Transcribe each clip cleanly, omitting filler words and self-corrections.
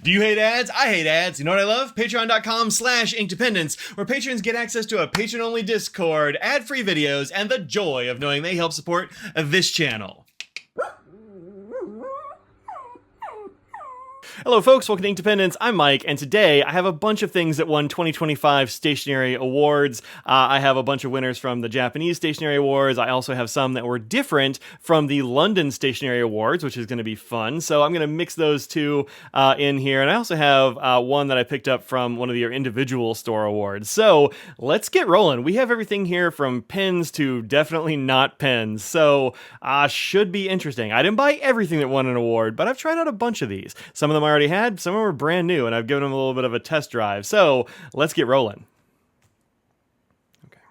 Do you hate ads? I hate ads. You know what I love? Patreon.com/inkdependence, where patrons get access to a patron-only Discord, ad-free videos, and the joy of knowing they help support this channel. Hello folks, welcome to Inkdependence. I'm Mike, and today I have a bunch of things that won 2025 Stationery Awards. I have a bunch of winners from the Japanese Stationery Awards. I also have some that were different from the London Stationery Awards, which is going to be fun. So I'm going to mix those two in here. And I also have one that I picked up from one of your individual store awards. So let's get rolling. We have everything here from pens to definitely not pens. So should be interesting. I didn't buy everything that won an award, but I've tried out a bunch of these. Some of them I already had, some of them were brand new, and I've given them a little bit of a test drive. So let's get rolling. Okay.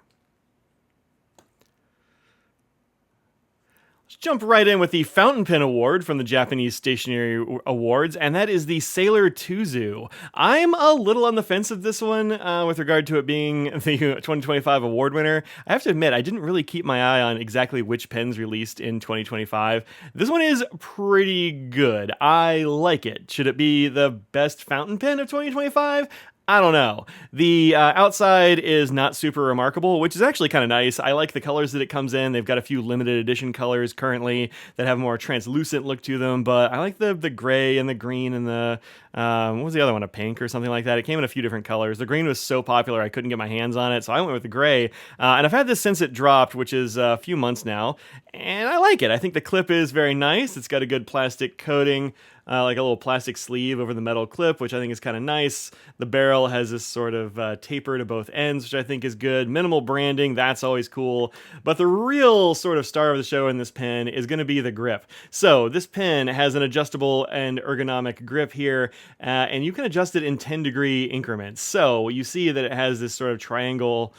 Let's jump right in with the Fountain Pen Award from the Japanese Stationery Awards, and that is the Sailor Tuzu. I'm a little on the fence of this one with regard to it being the 2025 award winner. I have to admit, I didn't really keep my eye on exactly which pens released in 2025. This one is pretty good. I like it. Should it be the best fountain pen of 2025? I don't know. The outside is not super remarkable, which is actually kind of nice. I like the colors that it comes in. They've got a few limited edition colors currently that have a more translucent look to them, but I like the gray and the green and the, what was the other one, a pink or something like that? It came in a few different colors. The green was so popular I couldn't get my hands on it, so I went with the gray. And I've had this since it dropped, which is a few months now, and I like it. I think the clip is very nice. It's got a good plastic coating. Like a little plastic sleeve over the metal clip, which I think is kind of nice. The barrel has this sort of taper to both ends, which I think is good. Minimal branding, that's always cool. But the real sort of star of the show in this pen is going to be the grip. So this pen has an adjustable and ergonomic grip here, and you can adjust it in 10-degree increments. So you see that it has this sort of triangle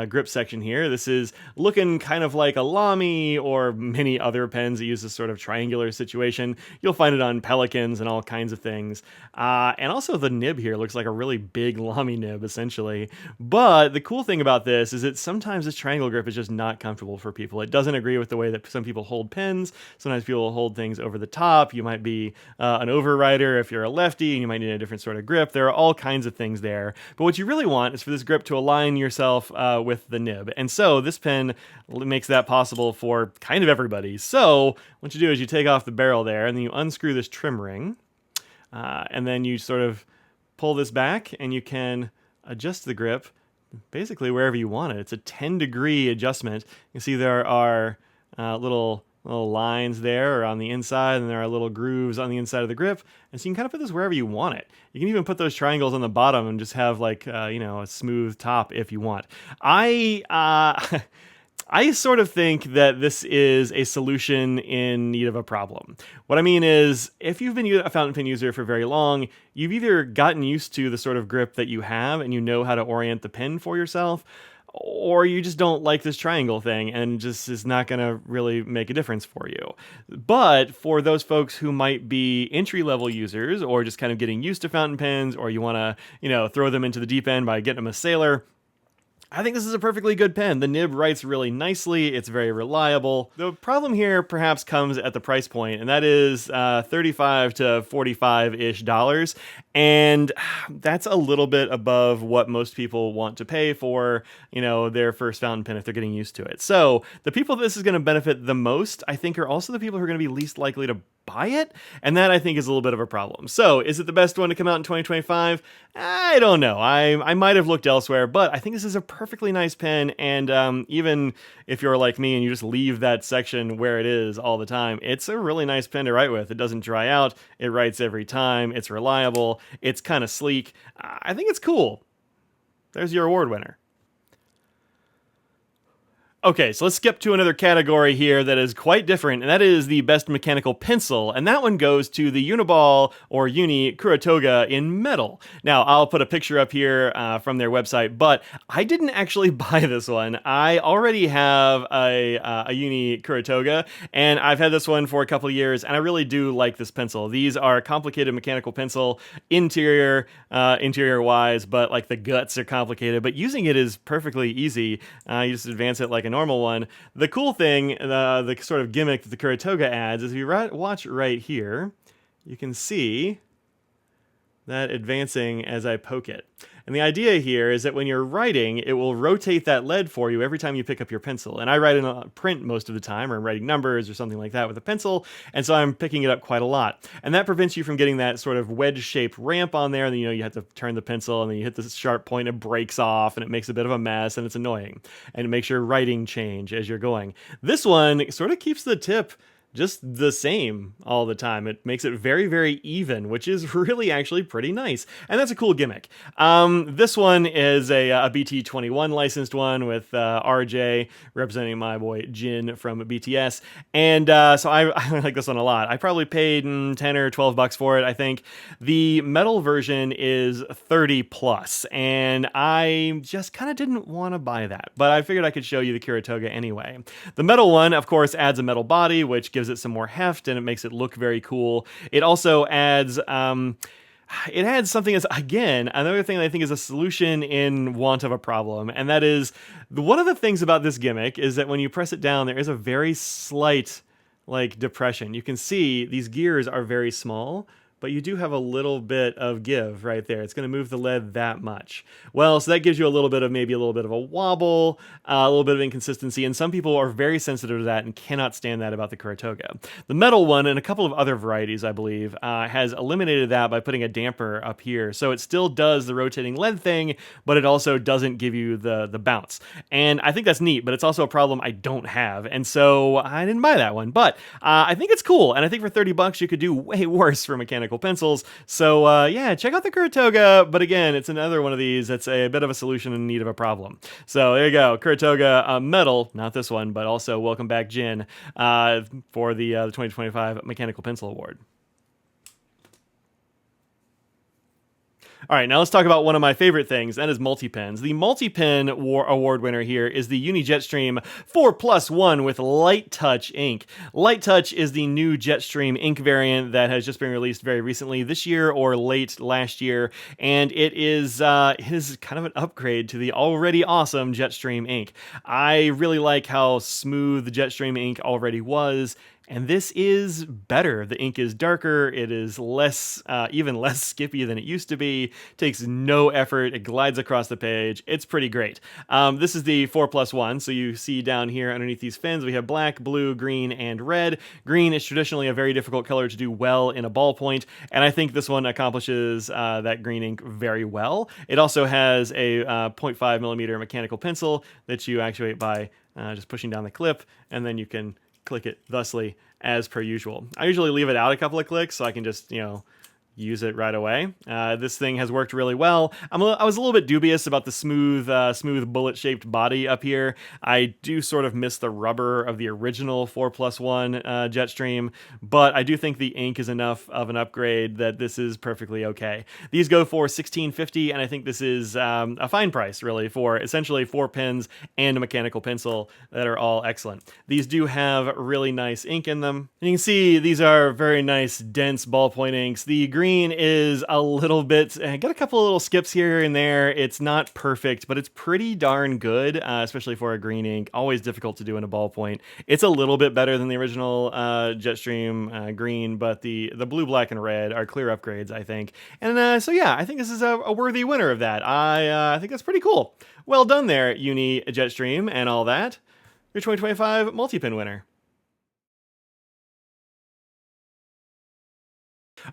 grip section here. This is looking kind of like a Lamy or many other pens that use this sort of triangular situation. You'll find it on Pelicans and all kinds of things. And also the nib here looks like a really big Lamy nib, essentially. But the cool thing about this is that sometimes this triangle grip is just not comfortable for people. It doesn't agree with the way that some people hold pens. Sometimes people hold things over the top. You might be an overwriter if you're a lefty, and you might need a different sort of grip. There are all kinds of things there. But what you really want is for this grip to align yourself with the nib. And so this pen makes that possible for kind of everybody. So what you do is you take off the barrel there, and then you unscrew this trim ring, and then you sort of pull this back, and you can adjust the grip basically wherever you want it. It's a 10-degree adjustment. You can see there are little lines there on the inside, and there are little grooves on the inside of the grip, and so you can kind of put this wherever you want it. You can even put those triangles on the bottom and just have like a smooth top if you want. I sort of think that this is a solution in need of a problem. What I mean is, if you've been a fountain pen user for very long, you've either gotten used to the sort of grip that you have and you know how to orient the pen for yourself, or you just don't like this triangle thing and just is not going to really make a difference for you. But for those folks who might be entry-level users or just kind of getting used to fountain pens, or you want to, throw them into the deep end by getting them a Sailor, I think this is a perfectly good pen. The nib writes really nicely. It's very reliable. The problem here perhaps comes at the price point, and that is $35 to $45-ish dollars. And that's a little bit above what most people want to pay for, their first fountain pen if they're getting used to it. So the people this is going to benefit the most, I think, are also the people who are going to be least likely to buy it, and that I think is a little bit of a problem. So is it the best one to come out in 2025? I don't know. I might have looked elsewhere, but I think this is a perfectly nice pen, and even if you're like me and you just leave that section where it is all the time, it's a really nice pen to write with. It doesn't dry out. It writes every time. It's reliable. It's kind of sleek. I think it's cool. There's your award winner. Okay, so let's skip to another category here that is quite different, and that is the best mechanical pencil, and that one goes to the Uniball or Uni Toga in metal. Now, I'll put a picture up here from their website, but I didn't actually buy this one. I already have a Uni Toga, and I've had this one for a couple of years, and I really do like this pencil. These are a complicated mechanical pencil, interior-wise, but like the guts are complicated, but using it is perfectly easy. You just advance it like a normal one. The cool thing, the sort of gimmick that the Toga adds is if you watch right here, you can see that advancing as I poke it. And the idea here is that when you're writing, it will rotate that lead for you every time you pick up your pencil. And I write in a print most of the time, or I'm writing numbers or something like that with a pencil, and so I'm picking it up quite a lot. And that prevents you from getting that sort of wedge-shaped ramp on there, and then you have to turn the pencil, and then you hit this sharp point, it breaks off, and it makes a bit of a mess, and it's annoying. And it makes your writing change as you're going. This one sort of keeps the tip just the same all the time. It makes it very, very even, which is really actually pretty nice. And that's a cool gimmick. This one is a BT21 licensed one with RJ representing my boy Jin from BTS. And so I like this one a lot. I probably paid 10 or 12 bucks for it, I think. The metal version is 30 plus, and I just kind of didn't want to buy that. But I figured I could show you the Kire-Toga anyway. The metal one, of course, adds a metal body, which gives it some more heft, and it makes it look very cool. It also adds something as, again, another thing that I think is a solution in want of a problem, and that is, one of the things about this gimmick is that when you press it down, there is a very slight, depression. You can see these gears are very small, but you do have a little bit of give right there. It's going to move the lead that much. Well, so that gives you maybe a little bit of a wobble, a little bit of inconsistency, and some people are very sensitive to that and cannot stand that about the Kire-Toga. The metal one, and a couple of other varieties, I believe, has eliminated that by putting a damper up here. So it still does the rotating lead thing, but it also doesn't give you the bounce. And I think that's neat, but it's also a problem I don't have, and so I didn't buy that one. But I think it's cool, and I think for 30 bucks you could do way worse for mechanical pencils. So yeah, check out the Kire-Toga, but again, it's another one of these that's a bit of a solution in need of a problem. So there you go, Kire-Toga metal, not this one, but also welcome back Jin for the 2025 Mechanical Pencil Award. All right, now let's talk about one of my favorite things, that is Multipens. The Multipen Award winner here is the Uni Jetstream 4+1 with Light Touch ink. Light Touch is the new Jetstream ink variant that has just been released very recently this year or late last year, and it is kind of an upgrade to the already awesome Jetstream ink. I really like how smooth the Jetstream ink already was, and this is better. The ink is darker, it is even less skippy than it used to be, takes no effort, it glides across the page, it's pretty great. This is the 4+1, so you see down here underneath these fins, we have black, blue, green, and red. Green is traditionally a very difficult color to do well in a ballpoint, and I think this one accomplishes that green ink very well. It also has a 0.5 millimeter mechanical pencil that you actuate by just pushing down the clip, and then you can click it thusly as per usual. I usually leave it out a couple of clicks so I can just, use it right away. This thing has worked really well. I was a little bit dubious about the smooth bullet-shaped body up here. I do sort of miss the rubber of the original 4+1 Jetstream, but I do think the ink is enough of an upgrade that this is perfectly okay. These go for $16.50, and I think this is a fine price, really, for essentially 4 pens and a mechanical pencil that are all excellent. These do have really nice ink in them. And you can see these are very nice, dense ballpoint inks. The green is a little bit, got a couple of little skips here and there. It's not perfect, but it's pretty darn good, especially for a green ink. Always difficult to do in a ballpoint. It's a little bit better than the original Jetstream green, but the blue, black, and red are clear upgrades, I think. And so yeah, I think this is a worthy winner of that. I think that's pretty cool. Well done there, Uni Jetstream and all that. Your 2025 Multipen winner.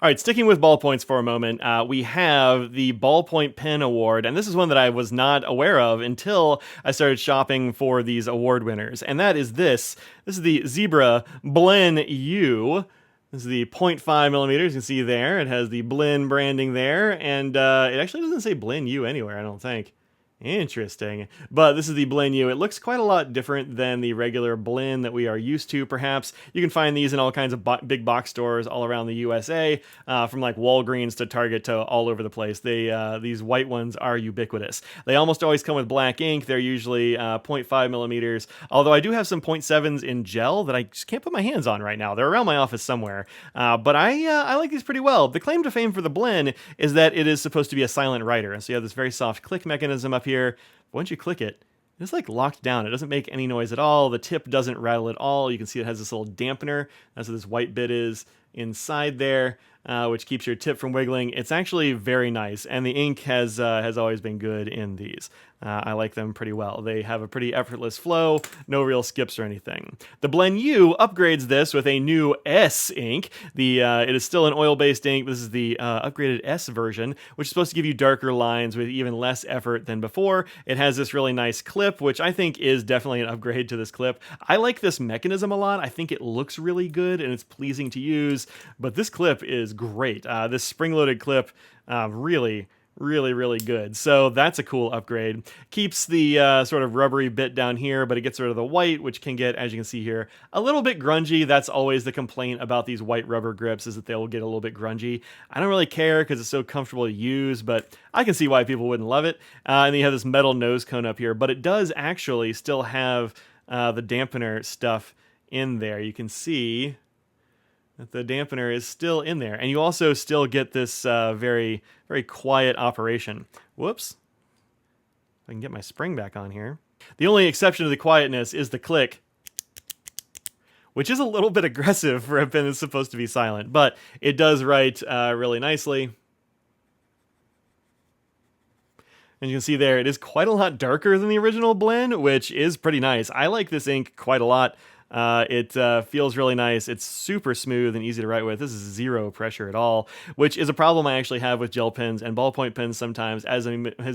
All right, sticking with ballpoints for a moment, we have the Ballpoint Pen Award, and this is one that I was not aware of until I started shopping for these award winners, and that is this. This is the Zebra bLen U. This is the 0.5 millimeters, you can see there. It has the bLen branding there, and it actually doesn't say bLen U anywhere, I don't think. Interesting. But this is the bLen U. It looks quite a lot different than the regular bLen that we are used to, perhaps. You can find these in all kinds of big box stores all around the USA, from like Walgreens to Target to all over the place. These white ones are ubiquitous. They almost always come with black ink. They're usually 0.5 millimeters, although I do have some 0.7s in gel that I just can't put my hands on right now. They're around my office somewhere, but I like these pretty well. The claim to fame for the bLen is that it is supposed to be a silent writer, so you have this very soft click mechanism up here. Once you click it, it's like locked down. It doesn't make any noise at all. The tip doesn't rattle at all. You can see it has this little dampener. That's what this white bit is inside there. which keeps your tip from wiggling. It's actually very nice, and the ink has always been good in these. I like them pretty well. They have a pretty effortless flow, no real skips or anything. The bLen U upgrades this with a new S ink. It is still an oil-based ink. This is the upgraded S version, which is supposed to give you darker lines with even less effort than before. It has this really nice clip, which I think is definitely an upgrade to this clip. I like this mechanism a lot. I think it looks really good and it's pleasing to use, but this clip is great. This spring-loaded clip really good. So that's a cool upgrade. Keeps the sort of rubbery bit down here, but it gets rid of the white, which can get, as you can see here, a little bit grungy. That's always the complaint about these white rubber grips, is that they'll get a little bit grungy. I don't really care because it's so comfortable to use, but I can see why people wouldn't love it. And then you have this metal nose cone up here, but it does actually still have the dampener stuff in there. You can see that the dampener is still in there. And you also still get this very quiet operation. Whoops. If I can get my spring back on here. The only exception to the quietness is the click, which is a little bit aggressive for a pen that's supposed to be silent, but it does write really nicely. And you can see there, it is quite a lot darker than the original bLen, which is pretty nice. I like this ink quite a lot. It feels really nice. It's super smooth and easy to write with. This is zero pressure at all, which is a problem I actually have with gel pens and ballpoint pens sometimes. As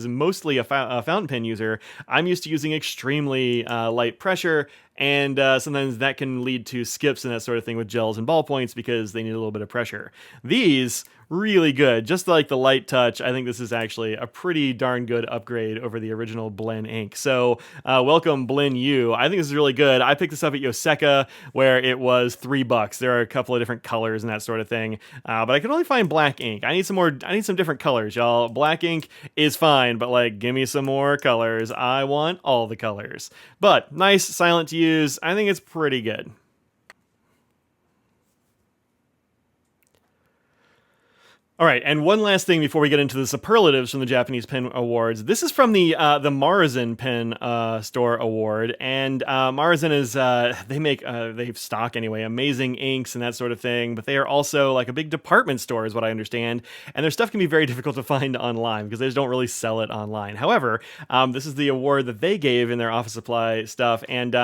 mostly a fountain pen user, I'm used to using extremely light pressure, and sometimes that can lead to skips and that sort of thing with gels and ballpoints because they need a little bit of pressure. These, really good. Just like the light touch, I think this is actually a pretty darn good upgrade over the original bLen ink. So welcome bLen U. I think this is really good. I picked this up at Yoseka where it was $3. There are a couple of different colors and that sort of thing, but I can only find black ink. I need some different colors, y'all. Black ink is fine, but like, give me some more colors. I want all the colors. But nice, silent to use. I think it's pretty good. All right, and one last thing before we get into the superlatives from the Japanese Pen Awards. This is from the Maruzen Pen Store Award, and Maruzen is they stock anyway amazing inks and that sort of thing, but they are also like a big department store, is what I understand, and their stuff can be very difficult to find online because they just don't really sell it online. However, this is the award that they gave in their office supply stuff, and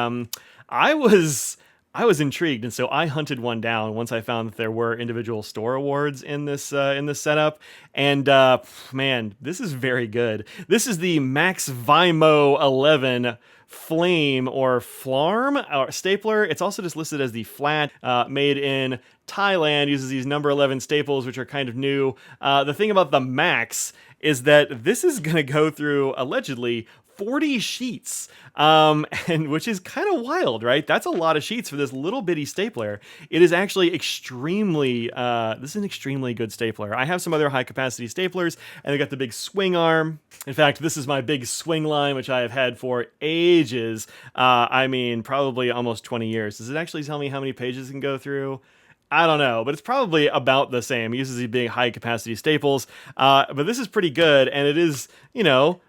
I was intrigued, and so I hunted one down once I found that there were individual store awards in this setup. And man, this is very good. This is the Max Vaimo 11 Flame or Flarme or stapler. It's also just listed as the flat, made in Thailand. Uses these number 11 staples, which are kind of new. The thing about the Max is that this is going to go through allegedly 40 sheets, and which is kind of wild, right? That's a lot of sheets for this little bitty stapler. It is actually extremely, this is an extremely good stapler. I have some other high capacity staplers, and they got the big swing arm. In fact, this is my big swing line, which I have had for ages. I mean, probably almost 20 years. Does it actually tell me how many pages it can go through? I don't know, but it's probably about the same. It uses these big high capacity staples, but this is pretty good, and it is, you know,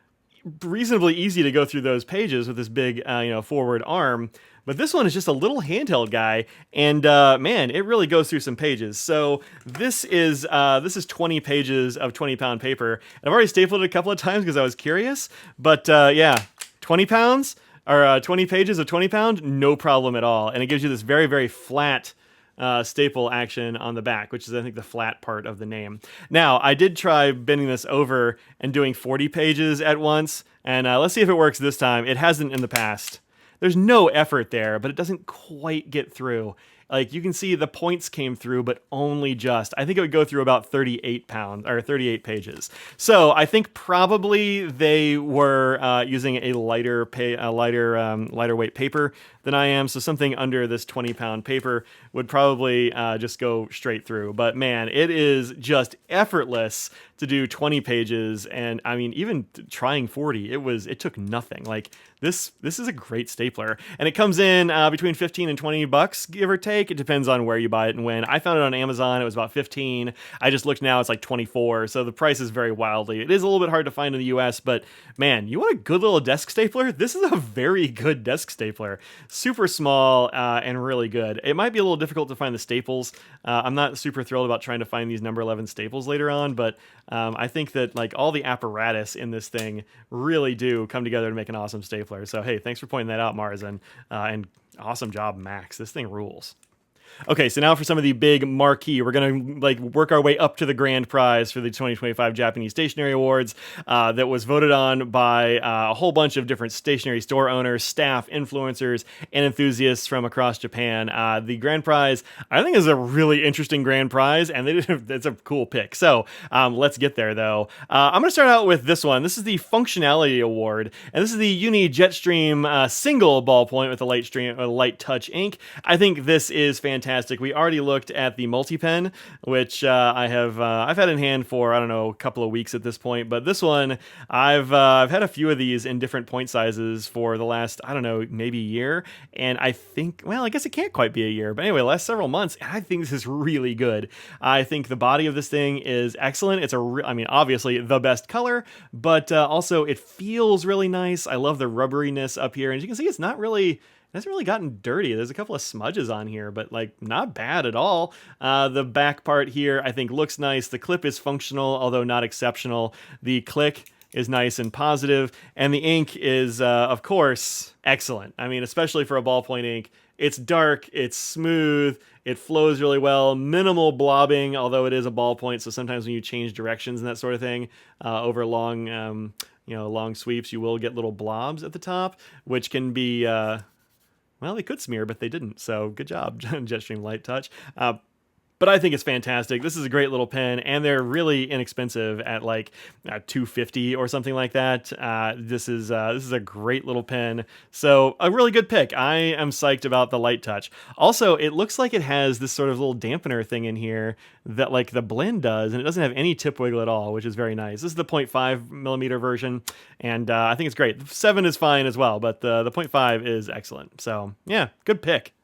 reasonably easy to go through those pages with this big, forward arm. But this one is just a little handheld guy, and man, it really goes through some pages. So this is 20 pages of 20-pound paper. And I've already stapled it a couple of times because I was curious. But yeah, 20 pounds or 20 pages of 20-pound, no problem at all. And it gives you this very, very flat staple action on the back, which is, I think, the flat part of the name. Now, I did try bending this over and doing 40 pages at once, and let's see if it works this time. It hasn't in the past. There's no effort there, but it doesn't quite get through. Like, you can see the points came through, but only just. I think it would go through about 38 pages. So I think probably they were using a lighter weight paper than I am. So something under this 20-pound paper would probably just go straight through. But man, it is just effortless to do 20 pages. And I mean, even trying 40, it took nothing. Like, this is a great stapler, and it comes in between $15 and $20, give or take. take. It depends on where you buy it and when. I found it on Amazon. It was about 15. I just looked now. It's like 24. So the price is very wildly. It is a little bit hard to find in the US, but man, you want a good little desk stapler? This is a very good desk stapler. Super small and really good. It might be a little difficult to find the staples. I'm not super thrilled about trying to find these number 11 staples later on, but I think that like all the apparatus in this thing really do come together to make an awesome stapler. So hey, thanks for pointing that out, Maruzen, and awesome job, Max. This thing rules. Okay, so now for some of the big marquee, we're going to work our way up to the grand prize for the 2025 Japanese Stationery Awards that was voted on by a whole bunch of different stationery store owners, staff, influencers, and enthusiasts from across Japan. The grand prize, I think, is a really interesting grand prize, and it's a cool pick. So let's get there, though. I'm going to start out with this one. This is the Functionality Award, and this is the Uni Jetstream single ballpoint with a light touch ink. I think this is fantastic. We already looked at the Multipen, which I've had in hand for, I don't know, a couple of weeks at this point. But this one, I've had a few of these in different point sizes for the last, I don't know, maybe a year. And I think, well, I guess it can't quite be a year. But anyway, last several months, and I think this is really good. I think the body of this thing is excellent. It's I mean, obviously the best color, but also it feels really nice. I love the rubberiness up here. And as you can see, it hasn't really gotten dirty. There's a couple of smudges on here, but like not bad at all. The back part here, I think, looks nice. The clip is functional, although not exceptional. The click is nice and positive, and the ink is, of course, excellent. I mean, especially for a ballpoint ink. It's dark, it's smooth, it flows really well, minimal blobbing, although it is a ballpoint, so sometimes when you change directions and that sort of thing over long, long sweeps, you will get little blobs at the top, which can be... well, they could smear, but they didn't. So good job, Jetstream Light Touch. But I think it's fantastic. This is a great little pen, and they're really inexpensive at like $250 or something like that. This is a great little pen. So a really good pick. I am psyched about the Light Touch. Also, it looks like it has this sort of little dampener thing in here that like the bLen does, and it doesn't have any tip wiggle at all, which is very nice. This is the 0.5 millimeter version, and I think it's great. The 7 is fine as well, but the 0.5 is excellent. So yeah, good pick.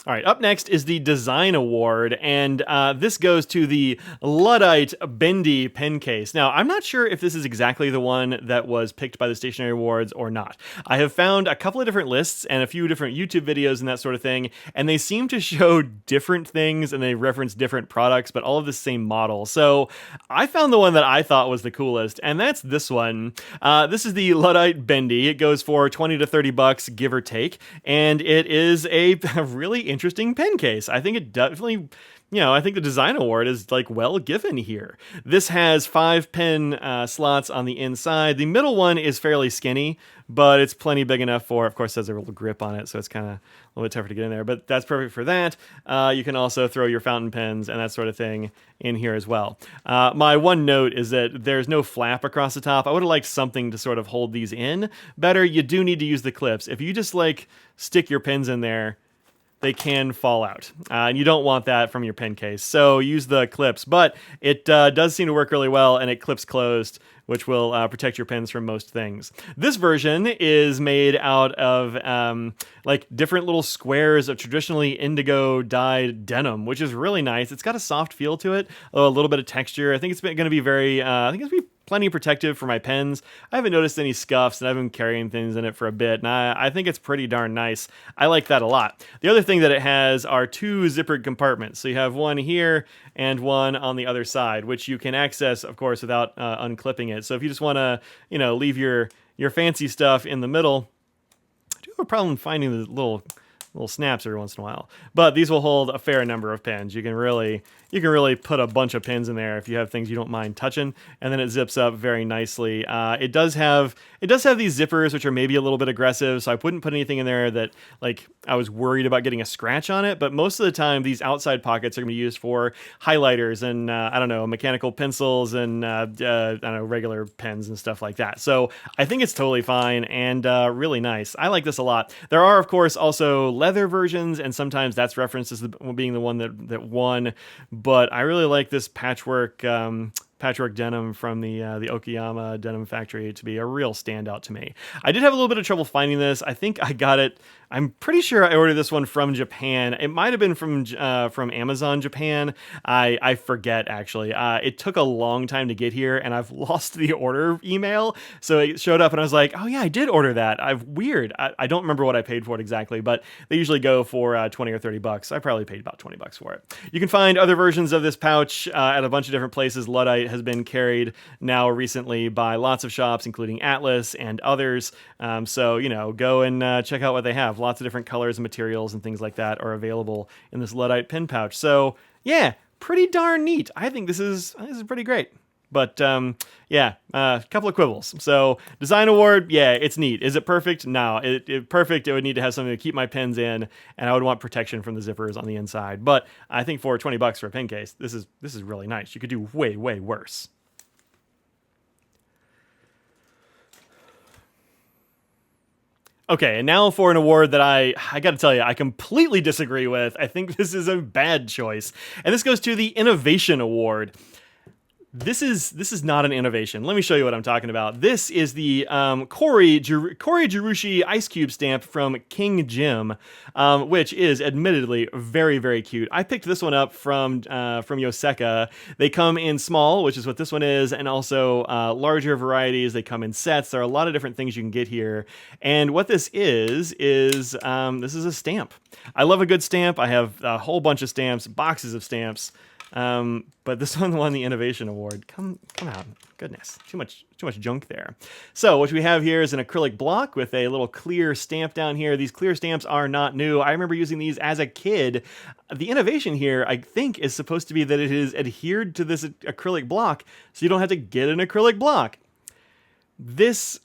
All right, up next is the Design Award, and this goes to the Luddite Bendy pen case. Now, I'm not sure if this is exactly the one that was picked by the Stationery Awards or not. I have found a couple of different lists and a few different YouTube videos and that sort of thing, and they seem to show different things and they reference different products, but all of the same model. So I found the one that I thought was the coolest, and that's this one. This is the Luddite Bendy. It goes for $20 to $30, give or take, and it is a really interesting pen case. I think it definitely, I think the Design Award is like well given here. This has 5 pen slots on the inside. The middle one is fairly skinny, but it's plenty big enough for, of course, it has a little grip on it, so it's kind of a little bit tougher to get in there, but that's perfect for that. You can also throw your fountain pens and that sort of thing in here as well. My one note is that there's no flap across the top. I would have liked something to sort of hold these in better. You do need to use the clips. If you just like stick your pens in there, they can fall out, and you don't want that from your pen case. So use the clips, but it does seem to work really well, and it clips closed, which will protect your pens from most things. This version is made out of like different little squares of traditionally indigo dyed denim, which is really nice. It's got a soft feel to it, a little bit of texture. I think it's going to be plenty protective for my pens. I haven't noticed any scuffs, and I've been carrying things in it for a bit, and I think it's pretty darn nice. I like that a lot. The other thing that it has are 2 zippered compartments. So you have one here and one on the other side, which you can access, of course, without unclipping it. So if you just want to, leave your fancy stuff in the middle, I do have a problem finding the little snaps every once in a while. But these will hold a fair number of pens. You can really put a bunch of pens in there if you have things you don't mind touching, and then it zips up very nicely. It does have these zippers, which are maybe a little bit aggressive, so I wouldn't put anything in there that like I was worried about getting a scratch on it. But most of the time, these outside pockets are going to be used for highlighters and mechanical pencils and regular pens and stuff like that. So I think it's totally fine and really nice. I like this a lot. There are, of course, also leather versions, and sometimes that's referenced as being the one that won. But I really like this patchwork patchwork denim from the Okayama denim factory to be a real standout to me. I did have a little bit of trouble finding this. I think I got it. I'm pretty sure I ordered this one from Japan. It might have been from Amazon Japan. I forget, actually. It took a long time to get here, and I've lost the order email. So it showed up, and I was like, oh yeah, I did order that. Weird. I don't remember what I paid for it exactly, but they usually go for 20 or 30 bucks. I probably paid about 20 bucks for it. You can find other versions of this pouch at a bunch of different places. Luddite has been carried now recently by lots of shops, including Atlas and others. So, go and check out what they have. Lots of different colors and materials and things like that are available in this Luddite pen pouch. So, yeah, pretty darn neat. I think this is pretty great. But, a couple of quibbles. So, design award, yeah, it's neat. Is it perfect? No. Perfect, it would need to have something to keep my pens in, and I would want protection from the zippers on the inside. But I think for 20 bucks for a pen case, this is really nice. You could do way, way worse. Okay, and now for an award that I got to tell you, I completely disagree with. I think this is a bad choice. And this goes to the Innovation Award. This is not an innovation. Let me show you what I'm talking about. This is the Kori Jirushi Ice Cube stamp from King Jim, which is admittedly very, very cute. I picked this one up from Yoseka. They come in small, which is what this one is, and also larger varieties. They come in sets. There are a lot of different things you can get here. And what this is this is a stamp. I love a good stamp. I have a whole bunch of stamps, boxes of stamps. But this one won the Innovation Award. Come on. Goodness. Too much junk there. So what we have here is an acrylic block with a little clear stamp down here. These clear stamps are not new. I remember using these as a kid. The innovation here, I think, is supposed to be that it is adhered to this acrylic block, so you don't have to get an acrylic block. This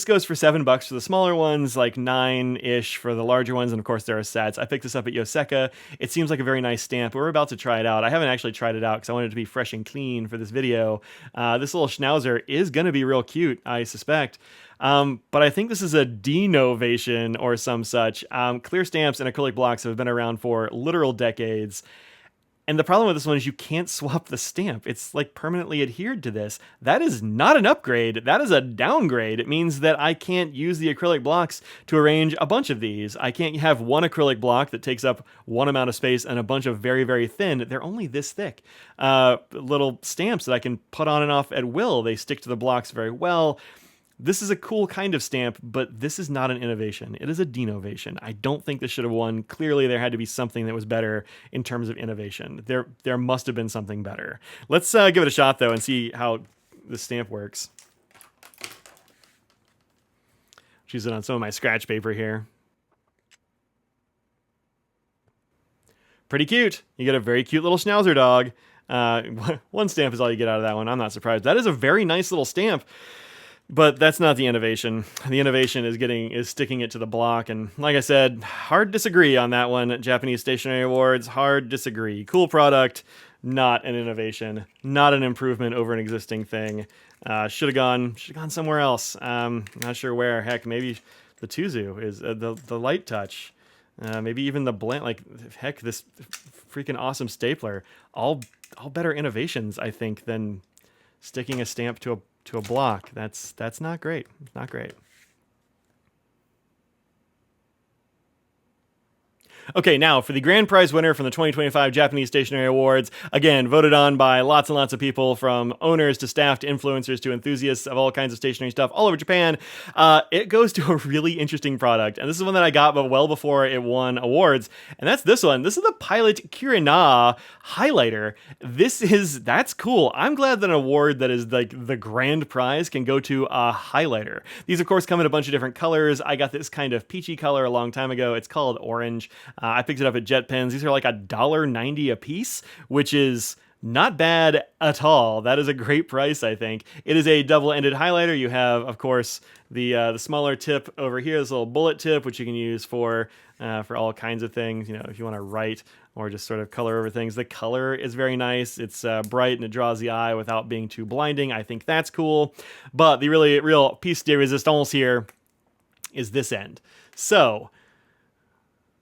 goes for $7 for the smaller ones, like 9-ish for the larger ones, and of course there are sets. I picked this up at Yoseka. It seems like a very nice stamp. We're about to try it out. I haven't actually tried it out because I wanted it to be fresh and clean for this video. This little schnauzer is going to be real cute, I suspect. But I think this is a denovation or some such. Clear stamps and acrylic blocks have been around for literal decades. And the problem with this one is you can't swap the stamp. It's like permanently adhered to this. That is not an upgrade. That is a downgrade. It means that I can't use the acrylic blocks to arrange a bunch of these. I can't have one acrylic block that takes up one amount of space and a bunch of very, very thin. They're only this thick. Little stamps that I can put on and off at will. They stick to the blocks very well. This is a cool kind of stamp, but this is not an innovation. It is a denovation. I don't think this should have won. Clearly, there had to be something that was better in terms of innovation. There must have been something better. Let's give it a shot, though, and see how the stamp works. Choose it on some of my scratch paper here. Pretty cute. You get a very cute little schnauzer dog. One stamp is all you get out of that one. I'm not surprised. That is a very nice little stamp. But that's not the innovation. The innovation is sticking it to the block. And like I said, hard disagree on that one. Japanese Stationery Awards, hard disagree. Cool product, not an innovation, not an improvement over an existing thing. Should have gone somewhere else. Not sure where. Heck, maybe the Tuzu is the light touch. Maybe even the bLen. Like, heck, this freaking awesome stapler. All better innovations, I think, than sticking a stamp to a block. That's not great. It's not great. Okay, now for the grand prize winner from the 2025 Japanese Stationery Awards, again, voted on by lots and lots of people, from owners to staff to influencers to enthusiasts of all kinds of stationery stuff all over Japan. It goes to a really interesting product, and this is one that I got but well before it won awards, and that's this one. This is the Pilot Kire-Na highlighter. That's cool. I'm glad that an award that is like the grand prize can go to a highlighter. These, of course, come in a bunch of different colors. I got this kind of peachy color a long time ago. It's called orange. I picked it up at JetPens. These are like $1.90 a piece, which is not bad at all. That is a great price, I think. It is a double-ended highlighter. You have, of course, the smaller tip over here, this little bullet tip, which you can use for all kinds of things. You know, if you want to write or just sort of color over things. The color is very nice. It's bright and it draws the eye without being too blinding. I think that's cool. But the real piece de resistance here is this end. So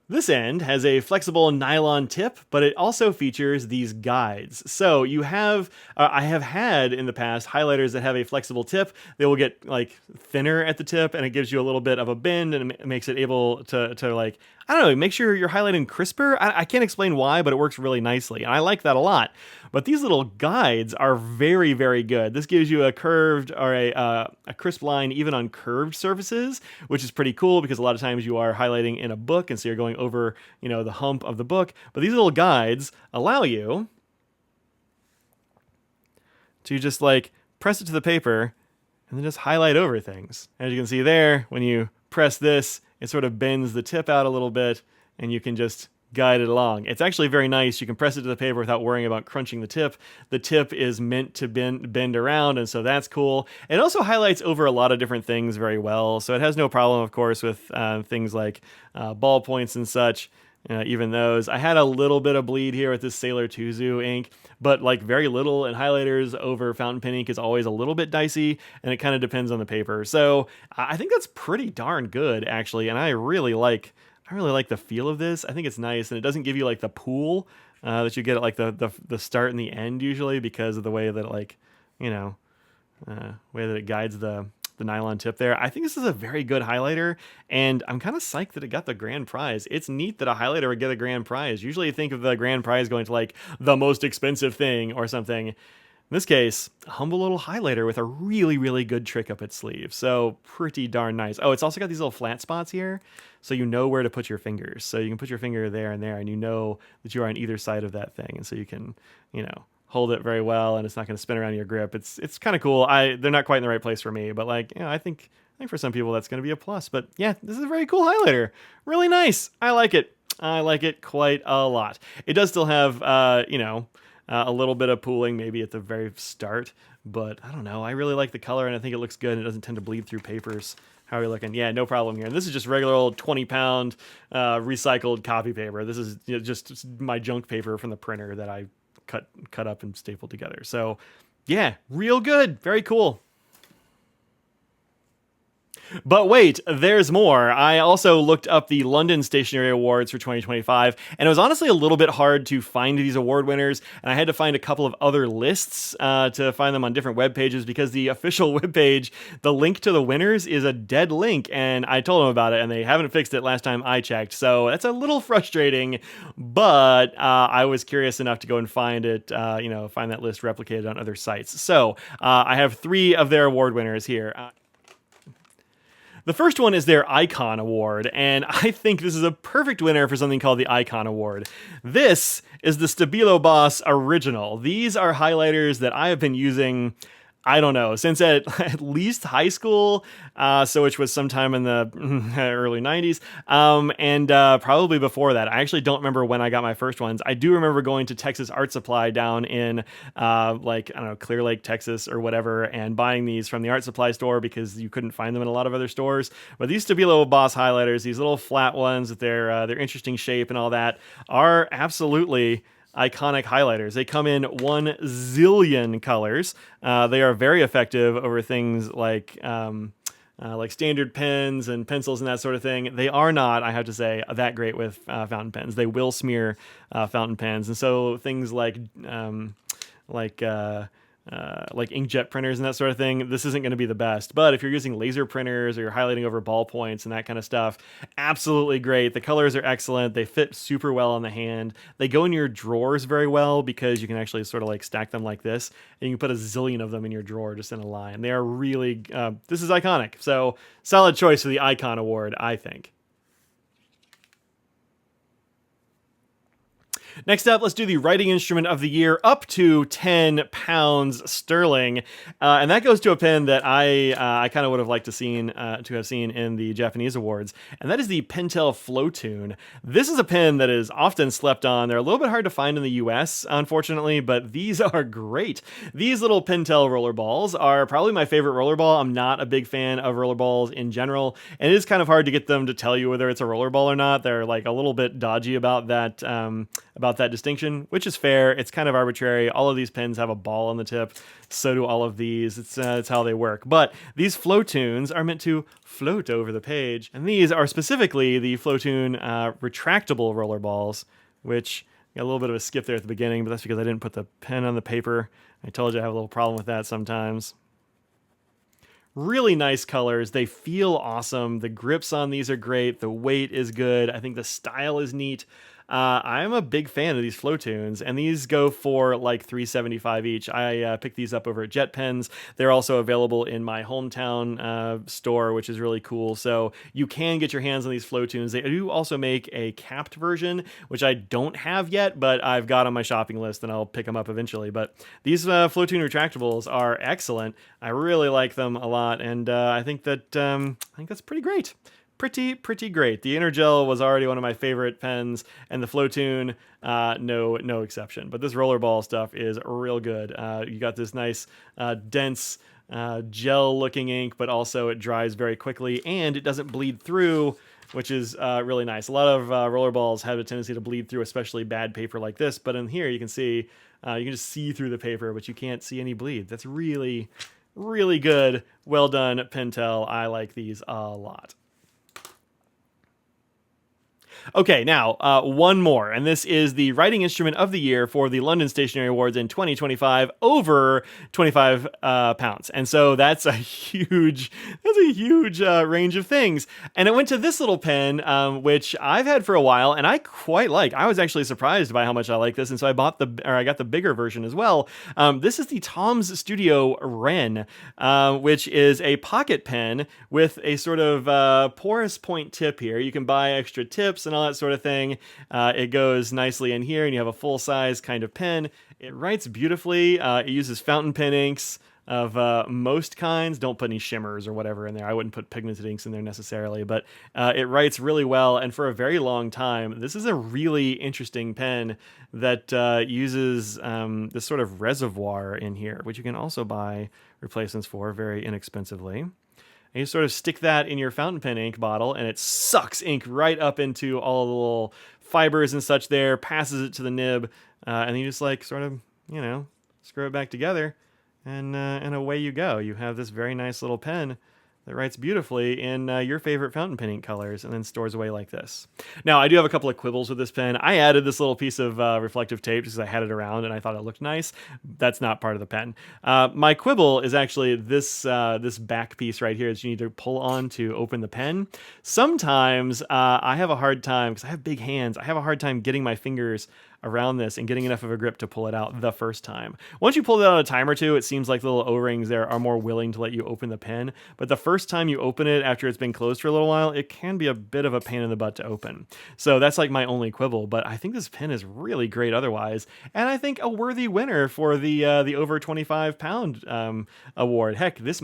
This end has a flexible nylon tip, but it also features these guides. So you have, I have had in the past highlighters that have a flexible tip. They will get like thinner at the tip, and it gives you a little bit of a bend, and it makes it able to like, I don't know, make sure you're highlighting crisper. I can't explain why, but it works really nicely, and I like that a lot. But these little guides are very, very good. This gives you a curved or a crisp line even on curved surfaces, which is pretty cool because a lot of times you are highlighting in a book, and so you're going over, you know, the hump of the book. But these little guides allow you to just like press it to the paper and then just highlight over things. As you can see there, when you press this, it sort of bends the tip out a little bit, and you can just guide it along. It's actually very nice. You can press it to the paper without worrying about crunching the tip. The tip is meant to bend around, and so that's cool. It also highlights over a lot of different things very well, so it has no problem, of course, with things like ballpoints and such. Even those. I had a little bit of bleed here with this Sailor Tuzu ink, but like very little, and highlighters over fountain pen ink is always a little bit dicey, and it kind of depends on the paper. So I think that's pretty darn good, actually, and I really like the feel of this. I think it's nice, and it doesn't give you like the pool that you get at like the start and the end usually, because of the way that like, you know, way that it guides the nylon tip there. I think this is a very good highlighter, and I'm kind of psyched that it got the grand prize. It's neat that a highlighter would get a grand prize. Usually you think of the grand prize going to like the most expensive thing or something. In this case, a humble little highlighter with a really, really good trick up its sleeve. So pretty darn nice. Oh, it's also got these little flat spots here, so you know where to put your fingers. So you can put your finger there and there, and you know that you are on either side of that thing. And so you can, you know, hold it very well, and it's not going to spin around your grip. It's kind of cool. They're not quite in the right place for me, but like, you know, I think for some people that's going to be a plus. But yeah, this is a very cool highlighter. Really nice. I like it. I like it quite a lot. It does still have, you know, a little bit of pooling maybe at the very start, but I don't know. I really like the color, and I think it looks good. And it doesn't tend to bleed through papers. How are you looking? Yeah, no problem here. And this is just regular old 20-pound recycled copy paper. This is, you know, just my junk paper from the printer that I cut up and stapled together. So yeah, real good. Very cool. But wait, there's more. I also looked up the London Stationery Awards for 2025, and it was honestly a little bit hard to find these award winners, and I had to find a couple of other lists to find them on different web pages, because the official web page, the link to the winners is a dead link, and I told them about it, and they haven't fixed it last time I checked, so that's a little frustrating, but I was curious enough to go and find it, you know, find that list replicated on other sites. So I have 3 of their award winners here. The first one is their Icon Award, and I think this is a perfect winner for something called the Icon Award. This is the Stabilo Boss Original. These are highlighters that I have been using, I don't know, since at least high school, so which was sometime in the early 90s, and probably before that. I actually don't remember when I got my first ones. I do remember going to Texas Art Supply down in, like, I don't know, Clear Lake, Texas or whatever, and buying these from the art supply store because you couldn't find them in a lot of other stores. But these Stabilo Boss highlighters, these little flat ones with their interesting shape and all that, are absolutely iconic highlighters. They come in 1 zillion colors. They are very effective over things like standard pens and pencils and that sort of thing. They are not, I have to say, that great with fountain pens. They will smear fountain pens, and so things like inkjet printers and that sort of thing, this isn't going to be the best. But if you're using laser printers or you're highlighting over ballpoints and that kind of stuff, absolutely great. The colors are excellent. They fit super well on the hand. They go in your drawers very well because you can actually sort of like stack them like this, and you can put a zillion of them in your drawer just in a line. They are really, this is iconic. So solid choice for the Icon Award, I think. Next up, let's do the writing instrument of the year, up to 10 pounds sterling, and that goes to a pen that I kind of would have liked to have seen in the Japanese awards, and that is the Pentel Floatune. This is a pen that is often slept on. They're a little bit hard to find in the US, unfortunately, but these are great. These little Pentel roller balls are probably my favorite roller ball. I'm not a big fan of roller balls in general, and it is kind of hard to get them to tell you whether it's a roller ball or not. They're like a little bit dodgy about that about that distinction, which is fair. It's kind of arbitrary. All of these pens have a ball on the tip. So do all of these. It's how they work. But these Floatunes are meant to float over the page. And these are specifically the Floatune retractable roller balls, which got a little bit of a skip there at the beginning, but that's because I didn't put the pen on the paper. I told you I have a little problem with that sometimes. Really nice colors. They feel awesome. The grips on these are great. The weight is good. I think the style is neat. I'm a big fan of these Floatunes, and these go for like $3.75 each. I picked these up over at Jet Pens. They're also available in my hometown store, which is really cool. So you can get your hands on these Floatunes. They do also make a capped version, which I don't have yet, but I've got on my shopping list, and I'll pick them up eventually. But these Floatune retractables are excellent. I really like them a lot, and I think that's pretty great. Pretty great. The Intergel was already one of my favorite pens, and the Floatune, no exception. But this rollerball stuff is real good. You got this nice, dense, gel-looking ink, but also it dries very quickly, and it doesn't bleed through, which is really nice. A lot of rollerballs have a tendency to bleed through, especially bad paper like this. But in here, you can see, you can just see through the paper, but you can't see any bleed. That's really good. Well done, Pentel. I like these a lot. Okay, now, one more, and this is the Writing Instrument of the Year for the London Stationery Awards in 2025, over 25 pounds. And so that's a huge range of things. And it went to this little pen, which I've had for a while, and I quite like. I was actually surprised by how much I like this, and so I got the bigger version as well. This is the Tom's Studio Wren, which is a pocket pen with a sort of porous point tip here. You can buy extra tips and all that sort of thing. It goes nicely in here, and you have a full-size kind of pen. It writes beautifully. It uses fountain pen inks of most kinds. Don't put any shimmers or whatever in there. I wouldn't put pigmented inks in there necessarily, but it writes really well, and for a very long time. This is a really interesting pen that uses this sort of reservoir in here, which you can also buy replacements for very inexpensively. And you sort of stick that in your fountain pen ink bottle, and it sucks ink right up into all the little fibers and such there, passes it to the nib, and then you just like sort of, screw it back together, and away you go. You have this very nice little pen that writes beautifully in your favorite fountain pen ink colors and then stores away like this. Now, I do have a couple of quibbles with this pen. I added this little piece of reflective tape just because I had it around and I thought it looked nice. That's not part of the pen. My quibble is actually this back piece right here that you need to pull on to open the pen. Sometimes I have a hard time, because I have big hands, I have a hard time getting my fingers around this and getting enough of a grip to pull it out the first time. Once you pull it out a time or two, it seems like the little O-rings there are more willing to let you open the pen. But the first time you open it after it's been closed for a little while, it can be a bit of a pain in the butt to open. So that's like my only quibble, but I think this pen is really great otherwise. And I think a worthy winner for the over 25 pound award. Heck, this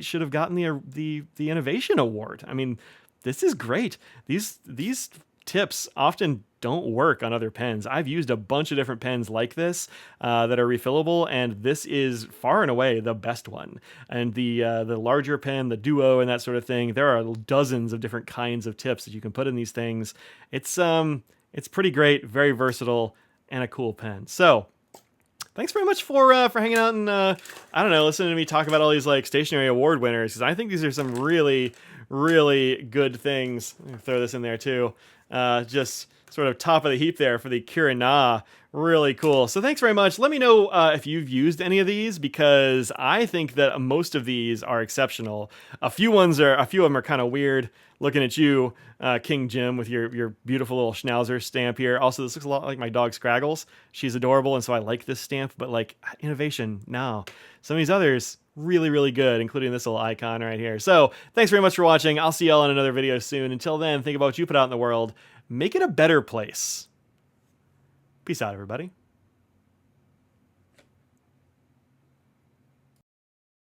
should have gotten the innovation award. I mean, this is great. These tips often don't work on other pens. I've used a bunch of different pens like this that are refillable, and this is far and away the best one. And the larger pen, the Duo, and that sort of thing, there are dozens of different kinds of tips that you can put in these things. It's pretty great, very versatile, and a cool pen. So thanks very much for hanging out and listening to me talk about all these like stationery award winners, because I think these are some really good things. Let me throw this in there too. Just sort of top of the heap there for the Kire-Na. Really cool. So thanks very much. Let me know if you've used any of these, because I think that most of these are exceptional. A few of them are kind of weird. Looking at you, King Jim, with your beautiful little Schnauzer stamp here. Also, this looks a lot like my dog Scraggles. She's adorable, and so I like this stamp, but like innovation, no. Some of these others, really good, including this little icon right here. So thanks very much for watching. I'll see y'all in another video soon. Until then, think about what you put out in the world. Make it a better place. Peace out, everybody.